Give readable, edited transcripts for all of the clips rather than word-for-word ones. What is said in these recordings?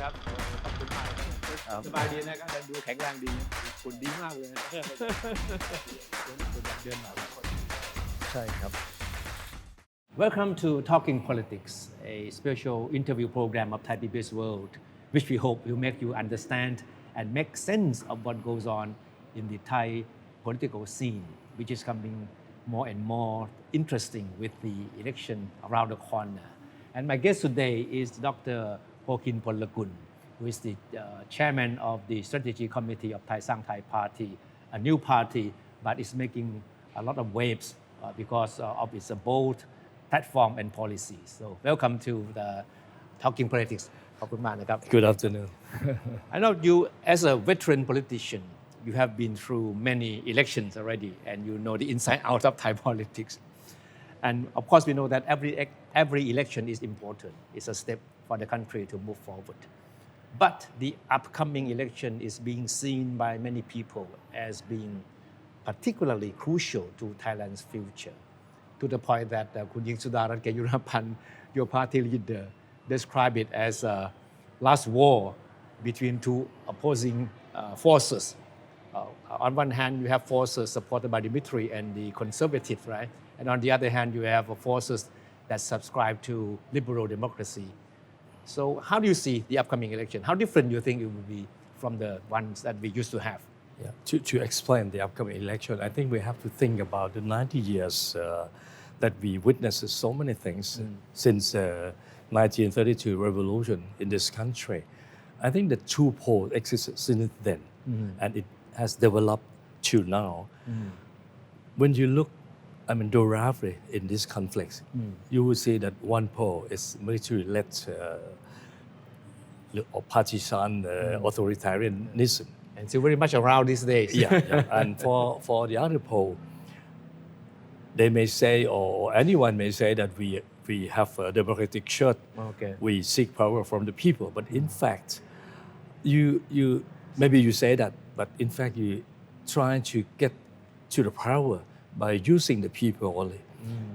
ครับขอบคุณมากครับสบายดีนะครับดูแข็งแรงดีคุณดีมากเลยคุณอยากเดินหน่อยใช่ครับ Welcome to Talking Politics, a special interview program of Thai PBS World, which we hope will make you understand and make sense of what goes on in the Thai political scene, which is becoming more and more interesting with the election around the corner. And my guest today is Dr. Pokin Polakul, who is the chairman of the strategy committee of Thai Sang Thai Party, a new party, but it's making a lot of waves because of its bold platform and policies. So welcome to the Talking Politics. ขอบคุณมากนะครับ Good afternoon. I know you, as a veteran politician, you have been through many elections already, and you know the inside out of Thai politics. And of course, we know that every election is important. It's a step for the country to move forward. But the upcoming election is being seen by many people as being particularly crucial to Thailand's future, to the point that Kun Ying Sudarat Keyurapan, your party leader, described it as a last war between two opposing forces. On one hand, you have forces supported by the military and the conservative, right? And on the other hand, you have forces that subscribe to liberal democracy. So how do you see the upcoming election? How different do you think it will be from the ones that we used to have? Yeah. To explain the upcoming election, I think we have to think about the 90 years that we witnessed so many things since 1932 revolution in this country. I think the two poles existed since then, and it has developed till now. When you look, directly in this conflict, you will see that one pole is military-led or partisan authoritarianism. And still very much around these days. Yeah. And for the other pole, they may say, or anyone may say that we have a democratic church. Okay. We seek power from the people. But in fact, you maybe you say that, but in fact you trying to get to the power by using the people only.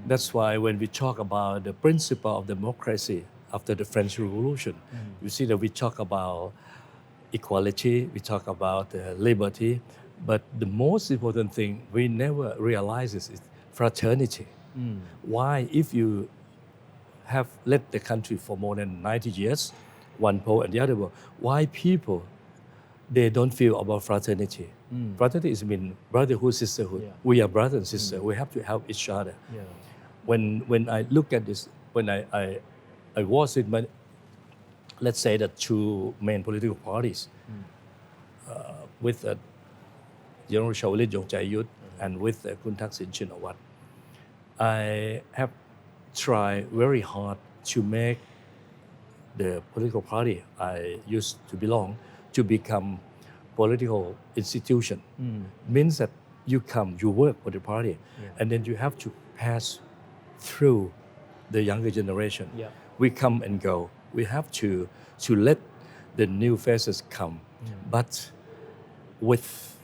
That's why when we talk about the principle of democracy after the French Revolution, you see that we talk about equality, we talk about liberty, but the most important thing we never realize is fraternity. Why, if you have led the country for more than 90 years, one pole and the other pole, why people, they don't feel about fraternity? Fraternity is mean brotherhood, sisterhood. Yeah. We are brothers and sisters. We have to help each other. Yeah. When I look at this, when I was in my, let's say the two main political parties, with General Shaolit Yongchayut and with Kun Thaksin Shinawat, I have tried very hard to make the political party I used to belong to become political institution. Means that you come, you work for the party, and then you have to pass through the younger generation. Yeah. We come and go. We have to let the new faces come, but with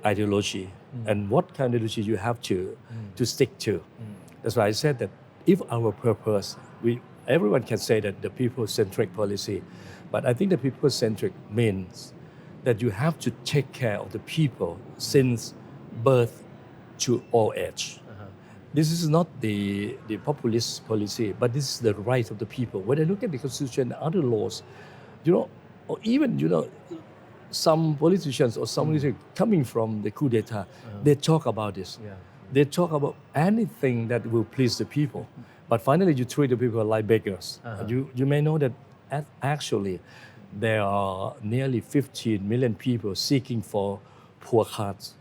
ideology. And what kind of ideology you have to stick to. That's why I said that if our purpose, everyone can say that the people-centric policy, but I think the people-centric means that you have to take care of the people since birth to old age. This is not the populist policy, but this is the right of the people. When I look at the Constitution and other laws, or even, some politicians or some leaders coming from the coup d'etat, they talk about this. Yeah. They talk about anything that will please the people. But finally, you treat the people like beggars. You may know that actually there are nearly 15 million people seeking for poor cards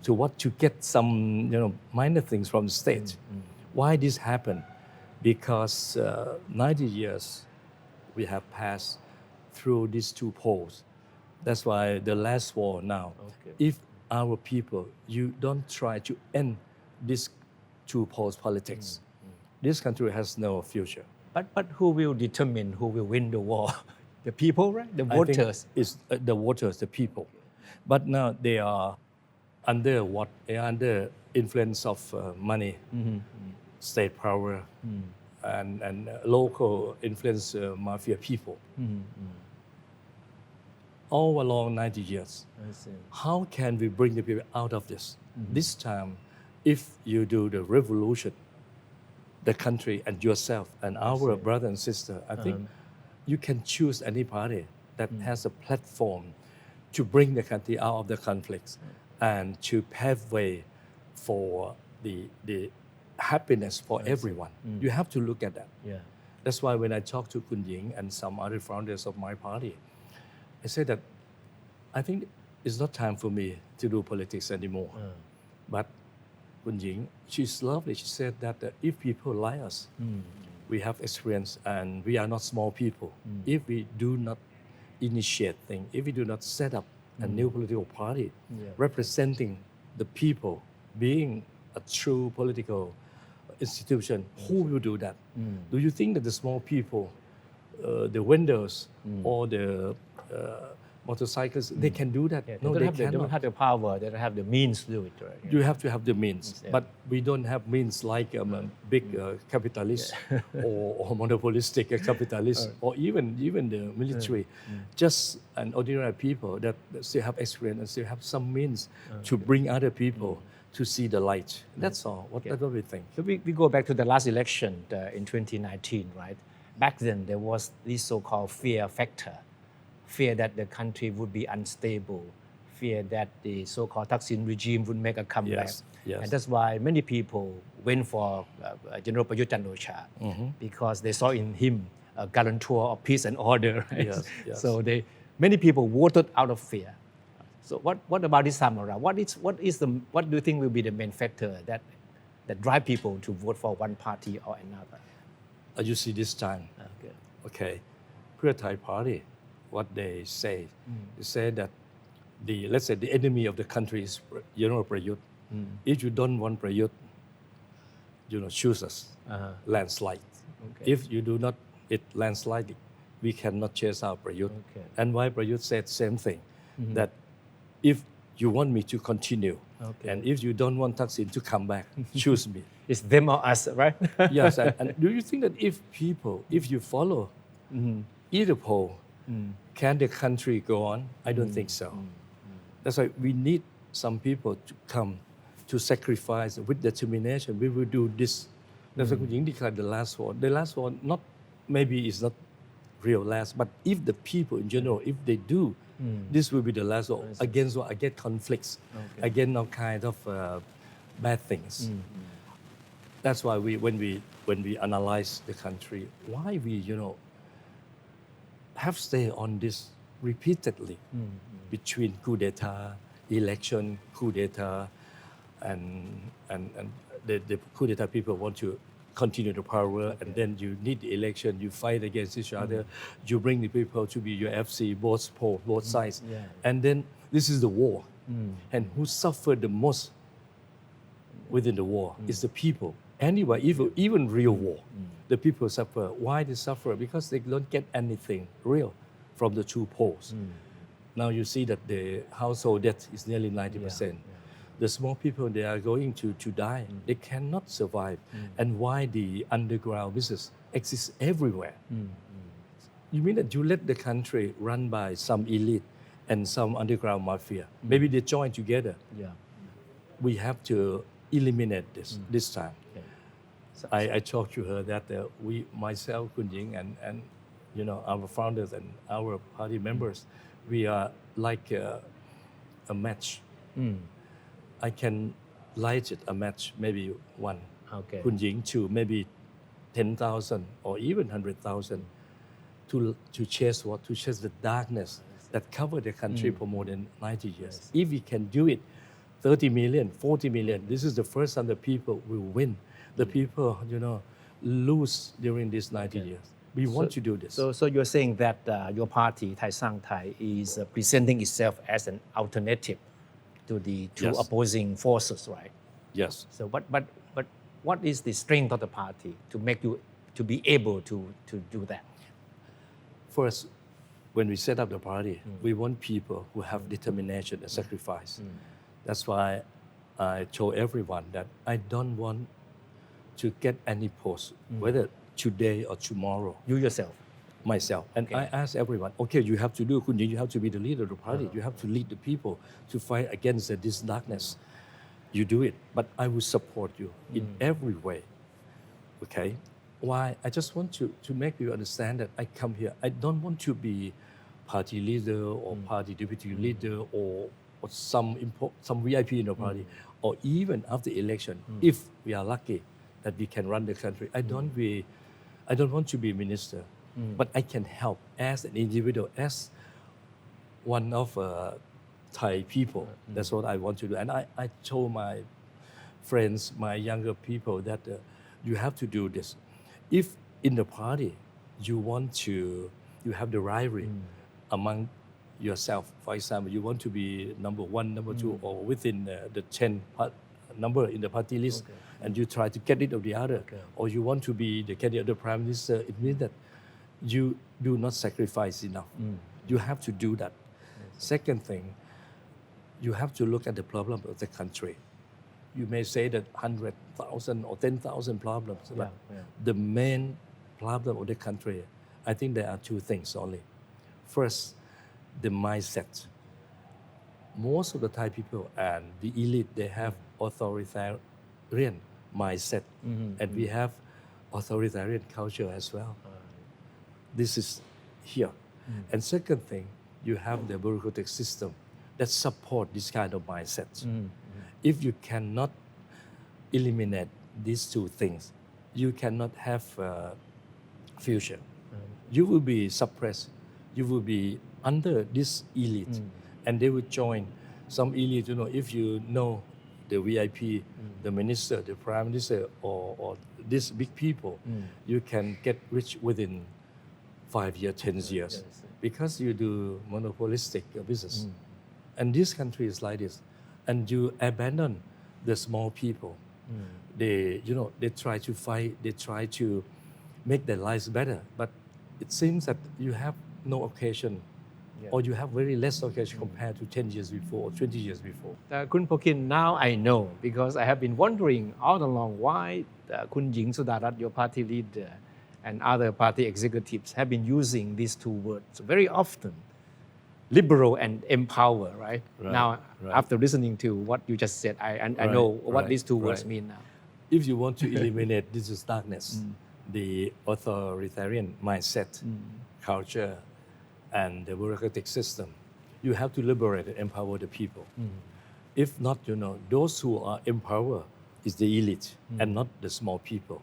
to get some minor things from the state. Why this happened? Because 90 years we have passed through these two poles. That's why the last war now. Okay. If our people, you don't try to end this two poles politics, this country has no future. But who will determine who will win the war? The people, right? The I think voters. it's the voters, the people. But now they are under what? They are under influence of money, state power, and local influence mafia people all along 90 years. I see. How can we bring the people out of this? This time, if you do the revolution, the country and yourself and our brother and sister, I think you can choose any party that has a platform to bring the country out of the conflicts and to pave way for the happiness for everyone. You have to look at that. Yeah. That's why when I talk to Kun Ying and some other founders of my party, I say that I think it's not time for me to do politics anymore. But Kun Ying, she's lovely. She said that if people like us, we have experience and we are not small people. If we do not initiate things, if we do not set up a new political party representing the people, being a true political institution, who will do that? Do you think that the small people, the vendors or the motorcyclists, they can do that? Yeah, No, they they don't cannot. have the power, they don't have the means to do it, right? You have to have the means, Yeah. but we don't have means like a big capitalist or monopolistic capitalist or even the military. Just an ordinary people that still have experience and still have some means to bring other people to see the light. That's all. That's what we think. So we go back to the last election in 2019, right? Back then, there was this so-called fear factor, fear that the country would be unstable, fear that the so-called Thaksin regime would make a comeback. Yes. And that's why many people went for General Prayut Chan-o-cha because they saw in him a guarantor of peace and order. Right? Yes. So many people voted out of fear. So what about this time around? What do you think will be the main factor that drive people to vote for one party or another? You see this time, okay, Pheu Thai party, what they say that let's say the enemy of the country is General Prayut. If you don't want Prayut, choose us, landslide. Okay. If you do not landslide, we cannot chase out Prayut. Okay. And why Prayut said same thing, that if you want me to continue, and if you don't want Thaksin to come back, choose me. It's them or us, right? Yes, and do you think that if you follow either pole, can the country go on? I don't think so. That's why we need some people to come to sacrifice with determination. We will do this. That's why Kun Ying declared the last war. The last war, maybe it's not real last, but if the people in general, if they do, this will be the last war against conflicts, against all kinds of bad things. That's why when we analyze the country, why we have stayed on this repeatedly between coup d'etat, election, coup d'etat, and the coup d'etat people want to continue the power, and then you need the election, you fight against each other, you bring the people to be your FC, both sides, and then this is the war. And who suffered the most within the war is the people. Anyway, even real war, the people suffer. Why they suffer? Because they don't get anything real from the two poles. Now you see that the household debt is nearly 90%. The small people, they are going to die. They cannot survive. And why the underground business exists everywhere? You mean that you let the country run by some elite and some underground mafia? Maybe they join together. We have to eliminate this time. So I talked to her that myself, Kun Ying, and our founders and our party members, we are like a match. I can light it a match, maybe one. Kun Ying, two, maybe 10,000 or even 100,000 to chase what? To chase the darkness that covered the country for more than 90 years. If we can do it, 30 million, 40 million, this is the first time the people will win. The people, lose during these 90 years. We want to do this. So you're saying that your party, Thai Sang Thai, is presenting itself as an alternative to the two opposing forces, right? Yes. So but what is the strength of the party to make you to be able to do that? First, when we set up the party, we want people who have determination and sacrifice. That's why I told everyone that I don't want to get any post, whether today or tomorrow. You yourself. Myself. And Okay. I ask everyone, okay, you have to do, Kun Yin, you have to be the leader of the party. You have to lead the people to fight against this darkness. You do it, but I will support you in every way. Okay? Why? I just want to make you understand that I come here. I don't want to be party leader or party deputy leader or some VIP in the party, or even after election, if we are lucky that we can run the country. I don't want to be minister, but I can help as an individual, as one of Thai people. That's what I want to do. And I told my friends, my younger people, that you have to do this. If in the party you have the rivalry among yourself, for example, you want to be number one, number two, or within the 10 number in the party list, and you try to get rid of the other, or you want to be the candidate of the prime minister, it means that you do not sacrifice enough. You have to do that. Second thing, you have to look at the problem of the country. You may say that 100,000 or 10,000 problems, but the main problem of the country, I think there are two things only. First, the mindset. Most of the Thai people and the elite, they have authoritarian mindset, and we have authoritarian culture as well. This is here. And second thing, you have the bureaucratic system that support this kind of mindset. If you cannot eliminate these two things, you cannot have future. You will be suppressed. You will be under this elite, and they will join some elite. If you know the VIP, the minister, the prime minister, or these big people, you can get rich within 5 years, 10 years, because you do monopolistic business. And this country is like this, and you abandon the small people. They try to fight. They try to make their lives better, but it seems that you have no occasion, or you have very less occasion compared to 10 years before or 20 years before. Kun Pokin, now I know, because I have been wondering all along why Kun Ying Sudarat, your party leader, and other party executives have been using these two words very often, liberal and empower, right? Now, after listening to what you just said, I know what these two words mean now. If you want to eliminate this darkness, the authoritarian mindset, culture, and the bureaucratic system, you have to liberate and empower the people. If not, those who are empowered is the elite and not the small people.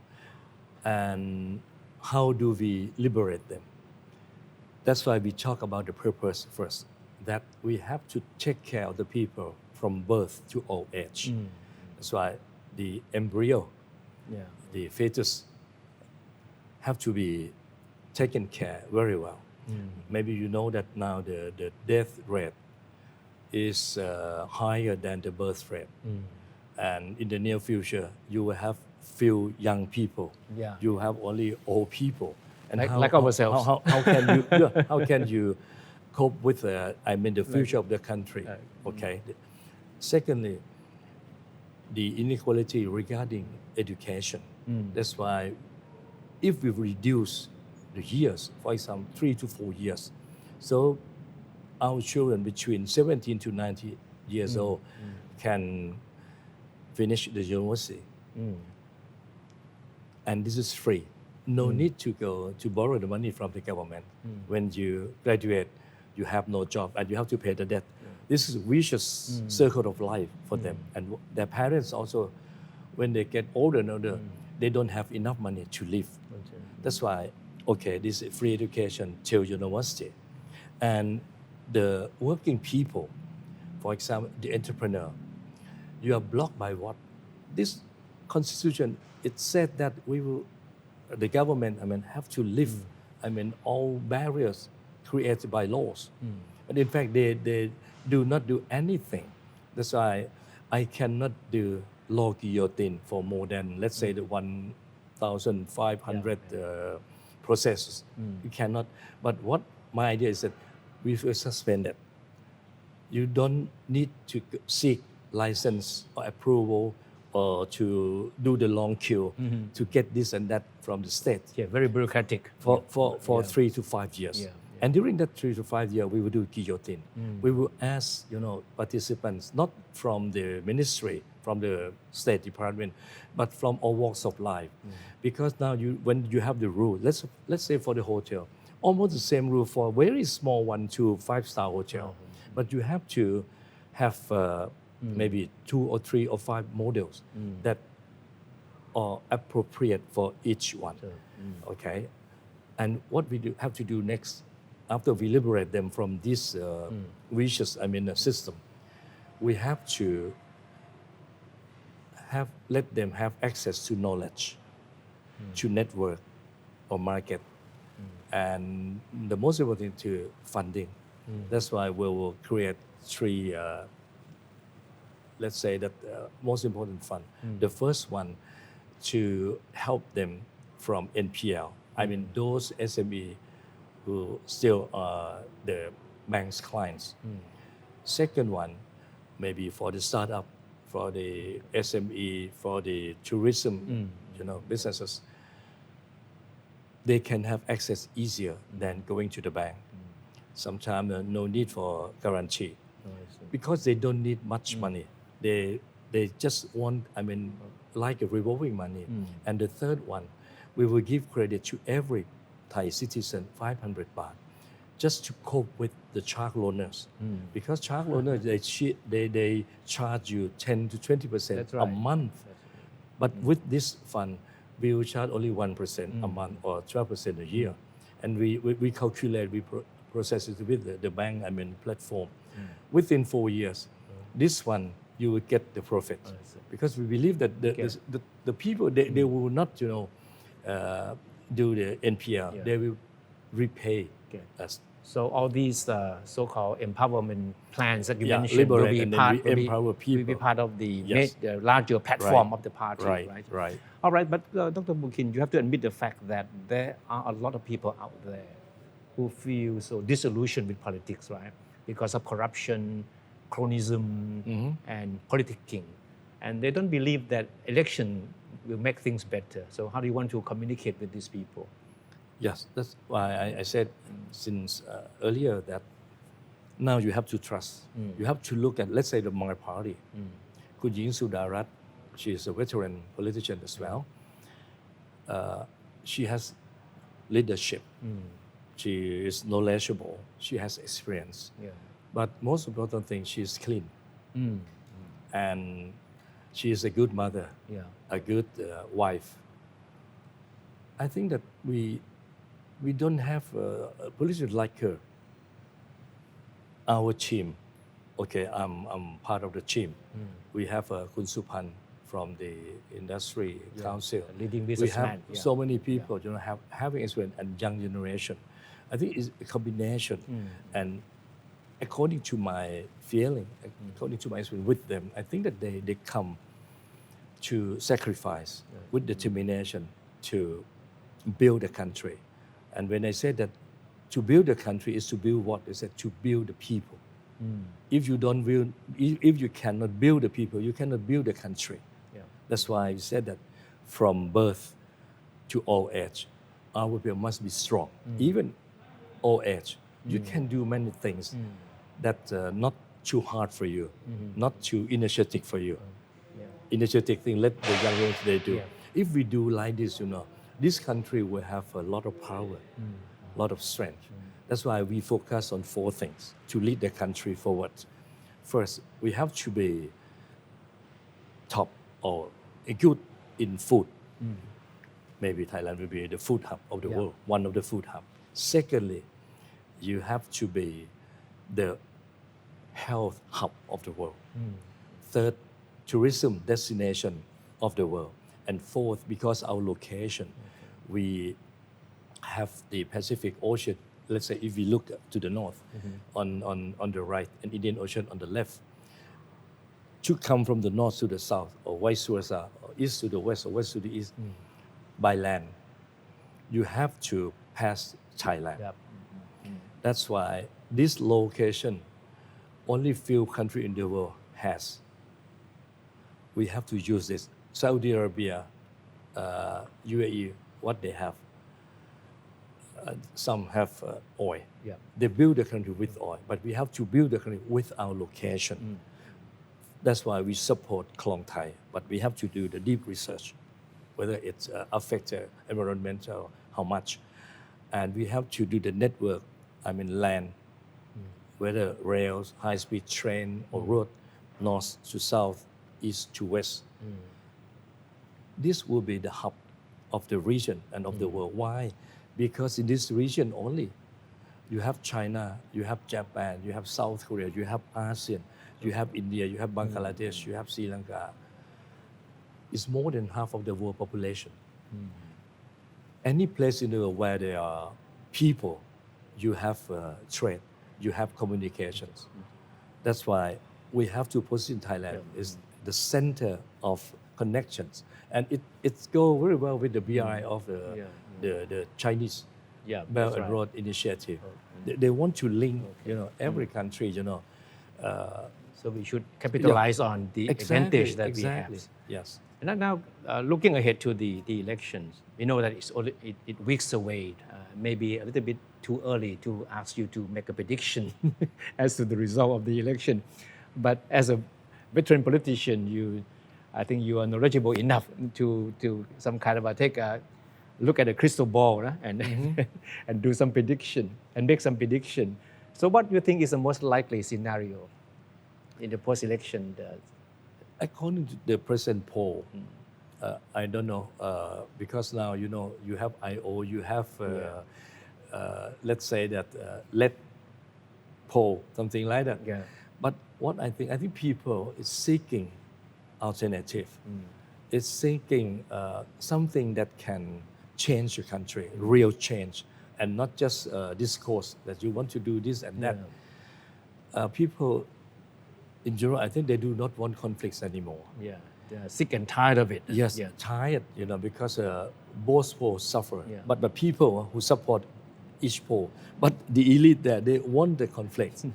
And how do we liberate them? That's why we talk about the purpose first, that we have to take care of the people from birth to old age. That's why the embryo, the fetus, have to be taken care very well. Maybe you know that now the death rate is higher than the birth rate. And in the near future, you will have few young people. You have only old people. And like ourselves. How can you cope with the future of the country? Okay. Secondly, the inequality regarding education. That's why if we reduce the years, for example, 3 to 4 years, so our children between 17 to 90 years old can finish the university. And this is free. No need to go to borrow the money from the government. When you graduate, you have no job and you have to pay the debt. This is a vicious circle of life for them. And their parents also, when they get older and older, they don't have enough money to live. That's why, this is free education till university. And the working people, for example, the entrepreneur, you are blocked by what? This constitution, it said that the government, have to lift, all barriers created by laws. But in fact, they do not do anything. That's why I cannot do law guillotine for more than, let's say, the 1,500 processes. You cannot. But what my idea is that we will suspend it. You don't need to seek license or approval or to do the long queue to get this and that from the state Yeah, very bureaucratic. for 3 to 5 years. Yeah, yeah. And during that 3 to 5 years, we will do guillotine. We will ask, participants, not from the ministry, from the State Department, but from all walks of life. Because now when you have the rule, let's say for the hotel, almost the same rule for a very small 1 to 5-star hotel. But you have to have maybe 2 or 3 or 5 models that are appropriate for each one. Okay? And what we have to do next, after we liberate them from this vicious, system, we have to let them have access to knowledge, to network or market, and the most important thing to funding. That's why we will create 3, let's say that most important fund. The first one to help them from NPL. Those SME who still are the bank's clients. Second one, maybe for the startup, for the SME, for the tourism, businesses, they can have access easier than going to the bank. Sometimes no need for guarantee because they don't need much money. They just want, like a revolving money. And the third one, we will give credit to every Thai citizen 500 baht just to cope with the child loaners. Because child loaners, they charge you 10 to 20% a month. But with this fund, we will charge only 1% a month or 12% a year. And we calculate, we process it with the bank, platform. Within 4 years, this one, you will get the profit. Because we believe that the people, they will not, do the NPL. They will repay us. So all these so-called empowerment plans that you mentioned liberate and then we empower people. will be part of the Yes. larger platform Right. of the party, Right. All right, but Dr. Pokin, you have to admit the fact that there are a lot of people out there who feel so disillusioned with politics, right? Because of corruption, cronyism, and politicking. And they don't believe that election will make things better. So how do you want to communicate with these people? Yes, that's why I said since earlier that now you have to trust. You have to look at, let's say, my party. Kun Ying Sudarat, she is a veteran politician as well. She has leadership. She is knowledgeable. She has experience. But most important thing, she is clean. And she is a good mother, a good wife. I think that we don't have a politician like her. Our team, okay, I'm part of the team. We have Kun Supan from the industry council. Leading We businessman. have so many people, having experience and young generation. I think it's a combination. And according to my feeling, according to my experience with them, I think that they come to sacrifice with determination to build a country. And when I say that to build a country is to build what? I said to build the people. If you cannot build the people, you cannot build a country. That's why I said that from birth to old age, our people must be strong. Even old age, you can do many things that not too hard for you, not too energetic for you. Energetic thing, let the young ones they do. If we do like this, this country will have a lot of power, a lot of strength. That's why we focus on 4 things to lead the country forward. First, we have to be top or good in food. Maybe Thailand will be the food hub of the world, one of the food hubs. Secondly, you have to be the health hub of the world. Third, tourism destination of the world. And fourth, because our location, we have the Pacific Ocean. Let's say if we look to the north, on the right, and Indian Ocean on the left. To come from the north to the south, or vice versa, or east to the west, or west to the east, by land, you have to pass Thailand. That's why this location, only few countries in the world has. We have to use this. Saudi Arabia, UAE, what they have. Some have oil. Yeah. They build the country with oil, but we have to build the country with our location. That's why we support Klong Thai, but we have to do the deep research, whether it's affect environmental, how much. And we have to do the network, land, whether rails, high-speed train or road, north to south, east to west. This will be the hub of the region and of the world. Why? Because in this region only, you have China, you have Japan, you have South Korea, you have ASEAN, you have India, you have Bangladesh, you have Sri Lanka. It's more than half of the world population. Any place in the world where there are people, you have trade, you have communications. That's why we have to position Thailand as the center of connections. And it goes very well with the BRI of the Chinese Belt and Road Initiative. They want to link, every country, So we should capitalize on the advantage that we have. Yes. And now looking ahead to the elections, we know that it's only it weeks away. Maybe a little bit too early to ask you to make a prediction as to the result of the election. But as a veteran politician, I think you are knowledgeable enough to some kind of take a look at a crystal ball and and do some prediction and make some prediction. So what do you think is the most likely scenario in the post-election? According to the present poll, I don't know, because now, you have I.O., you have, let's say that LED poll, something like that. Yeah. But what I think people is seeking alternative. It's seeking something that can change the country, real change, and not just discourse that you want to do this and that. People, in general, I think they do not want conflicts anymore. Yeah, they're sick and tired of it. Yes, tired, because both polls suffer. But the people who support each poll, but the elite there, they want the conflict.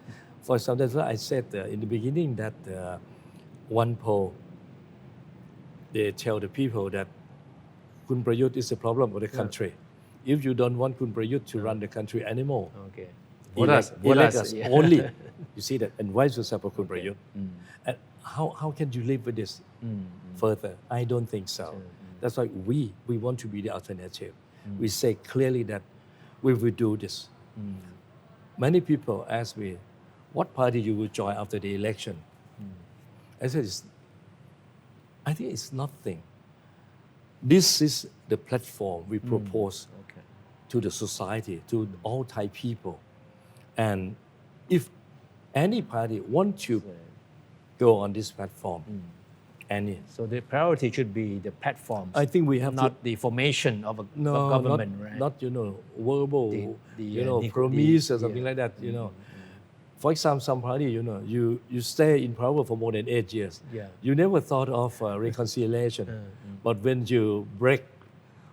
For example, that's why I said in the beginning that one poll, they tell the people that Kun Prayut is the problem of the country. If you don't want Kun Prayut to run the country anymore, elect us only. You see that, and vice versa for Kun Prayut. And how can you live with this further? I don't think so. That's why we want to be the alternative. We say clearly that we will do this. Many people ask me, what party you will join after the election? I said, I think it's nothing. This is the platform we propose to the society, to all Thai people. And if any party want to go on this platform, any. So the priority should be the platforms. I think we have not the formation of a government, right? Not verbal, the promise or something like that. For example, some party, you stay in power for more than 8 years. You never thought of reconciliation, but when you break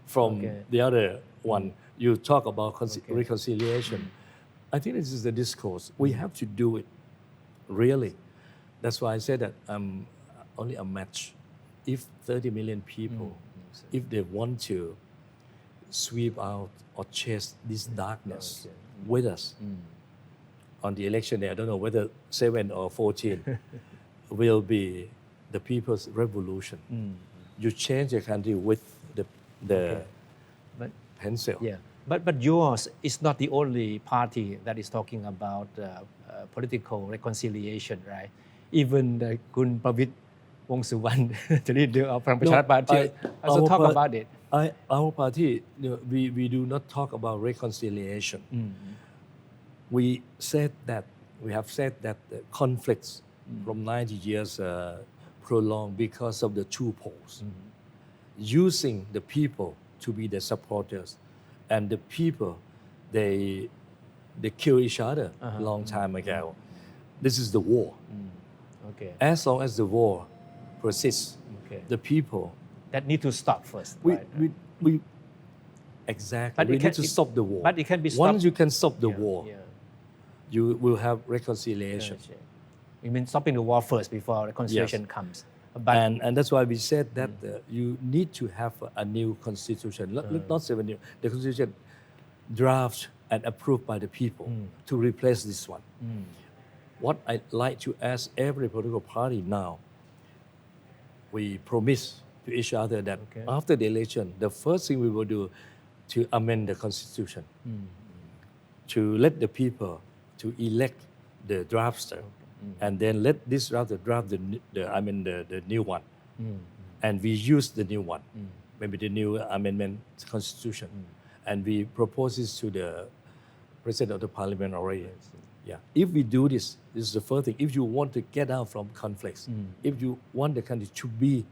from the other one, you talk about reconciliation. I think this is the discourse. We have to do it, really. That's why I said that only a match. If 30 million people, if they want to sweep out or chase this darkness with us on the election day, I don't know whether 7 or 14, will be the people's revolution. You change the country with the pencil. Yeah. But yours is not the only party that is talking about political reconciliation, right? Even Kun Pravit Wongsuwan, the leader of Prang Pracharat Party, also talk about it. Our party, we do not talk about reconciliation. We have said that the conflicts from 90 years prolonged because of the two poles, using the people to be the supporters. And the people, they kill each other a long time ago. This is the war. As long as the war persists, the people that need to stop first. Exactly. We need to stop the war. But it can be stopped. Once you can stop the war, you will have reconciliation. You mean stopping the war first before reconciliation comes? But and that's why we said that you need to have a new constitution. Not say new. The constitution drafted and approved by the people to replace this one. What I'd like to ask every political party now, we promise to each other that after the election, the first thing we will do to amend the constitution, to let the people to elect the drafter, and then let this drafter draft the new one, and we use the new one, maybe the new amendment constitution, and we propose this to the president of the parliament already. Yeah. If we do this, this is the first thing. If you want to get out from conflicts, if you want the country to be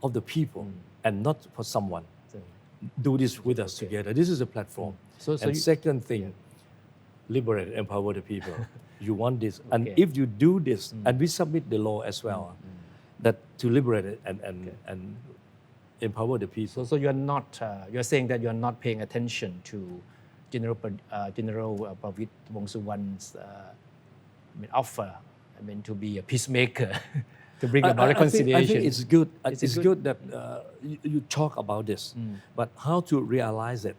of the people and not for someone, do this with us together. This is a platform. And second thing, liberate, empower the people. You want this. And if you do this, and we submit the law as well, that to liberate it and empower the people. So you're not, you're saying that you're not paying attention to General Pravit Wongsuwan's offer, to be a peacemaker, to bring about reconciliation. I think it's good. It's good that you talk about this, but how to realize it?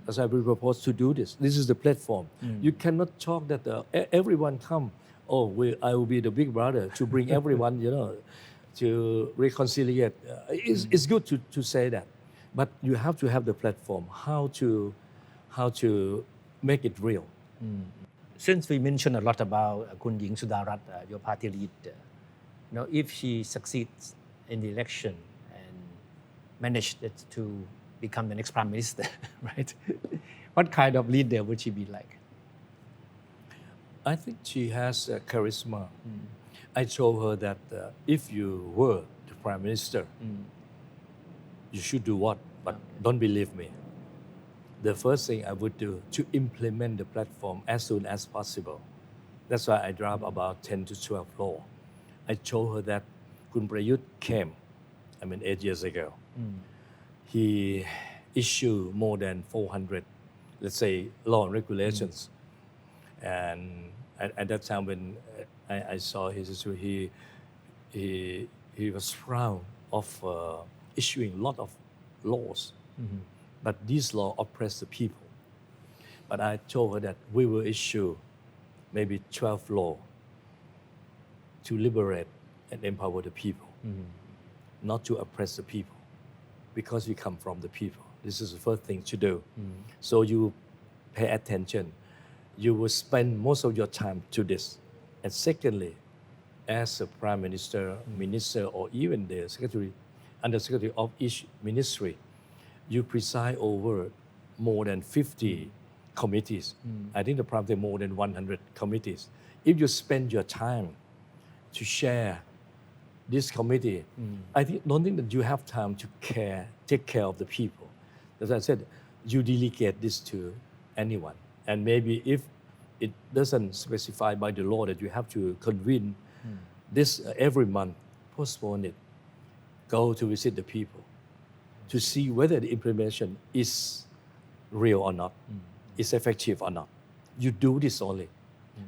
As I will propose to do this. This is the platform. You cannot talk that everyone come. Oh, I will be the big brother to bring everyone, to reconciliate. It's good to say that, but you have to have the platform. How to make it real. Since we mentioned a lot about Kun Ying Sudarat, your party leader, if she succeeds in the election and managed to become the next prime minister, right? What kind of leader would she be like? I think she has charisma. I told her that if you were the prime minister, you should do what? But don't believe me. The first thing I would do to implement the platform as soon as possible. That's why I draft about 10 to 12 law. I told her that Kun Prayut came, 8 years ago. He issued more than 400, let's say, law and regulations. And at that time when I saw his issue, he was proud of issuing a lot of laws. But these laws oppress the people. But I told her that we will issue maybe 12 laws to liberate and empower the people, not to oppress the people, because we come from the people. This is the first thing to do. So you pay attention. You will spend most of your time to this. And secondly, as a prime minister, minister, or even the undersecretary of each ministry, you preside over more than 50 committees. I think the probably more than 100 committees. If you spend your time to share this committee, I don't think that you have time to take care of the people. As I said, you delegate this to anyone. And maybe if it doesn't specify by the law that you have to convene this every month, postpone it. Go to visit the people to see whether the implementation is real or not, is effective or not. You do this only.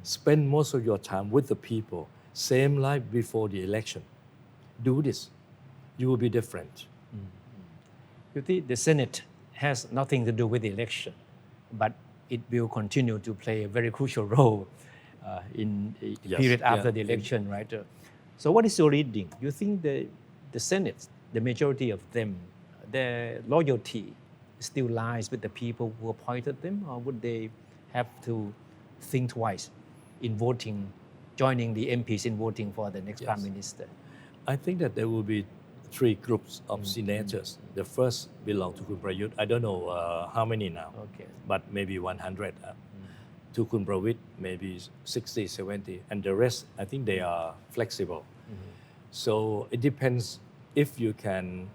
Spend most of your time with the people, same like before the election. Do this. You will be different. You think the Senate has nothing to do with the election, but it will continue to play a very crucial role in the period after the election, right? So what is your reading? You think the Senate, the majority of them, their loyalty still lies with the people who appointed them, or would they have to think twice in voting, joining the MPs in voting for the next prime minister? I think that there will be 3 groups of senators. The first belong to Kun Prayut. I don't know how many now, but maybe 100. To Kun Pravit, maybe 60, 70. And the rest, I think they are flexible. So it depends if you can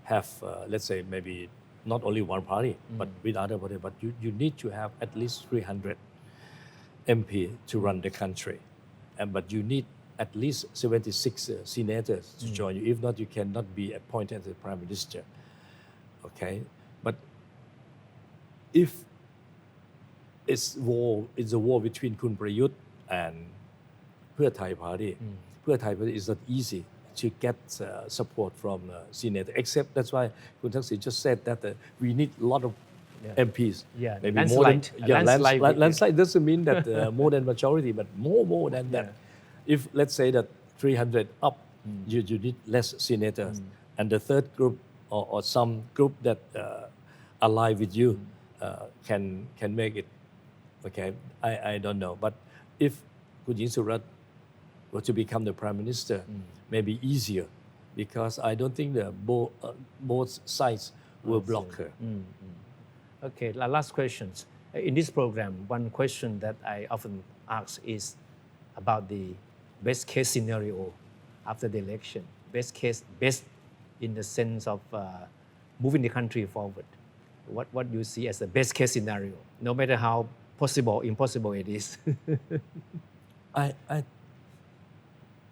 have, let's say, maybe not only one party, but with other party, but you need to have at least 300 MP to run the country. But you need at least 76 senators to join you. If not, you cannot be appointed as prime minister. Okay? But if it's a war between Kun Prayut and Pheu Thai party, Pheu Thai party is not easy to get support from senator. Except that's why Kun Thaksin just said that we need a lot of MPs. Yeah, maybe landslide. more than Landslide. landslide doesn't mean that more than majority, but more than that. If let's say that 300 up, you need less senators, and the third group or some group that align with you can make it. Okay, I don't know, but if Kun Hing Surat were to become the prime minister, maybe easier, because I don't think the both sides will block her. Okay, last questions. In this program, one question that I often ask is about the best case scenario after the election. Best in the sense of moving the country forward. What do you see as the best case scenario, no matter how possible, impossible it is?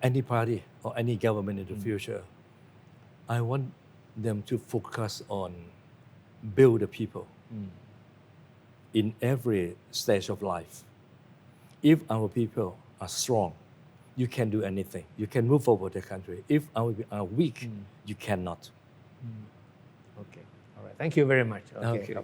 Any party or any government in the future, I want them to focus on build the people in every stage of life. If our people are strong, you can do anything. You can move forward the country. If our are weak, you cannot. Okay, all right. Thank you very much. Okay.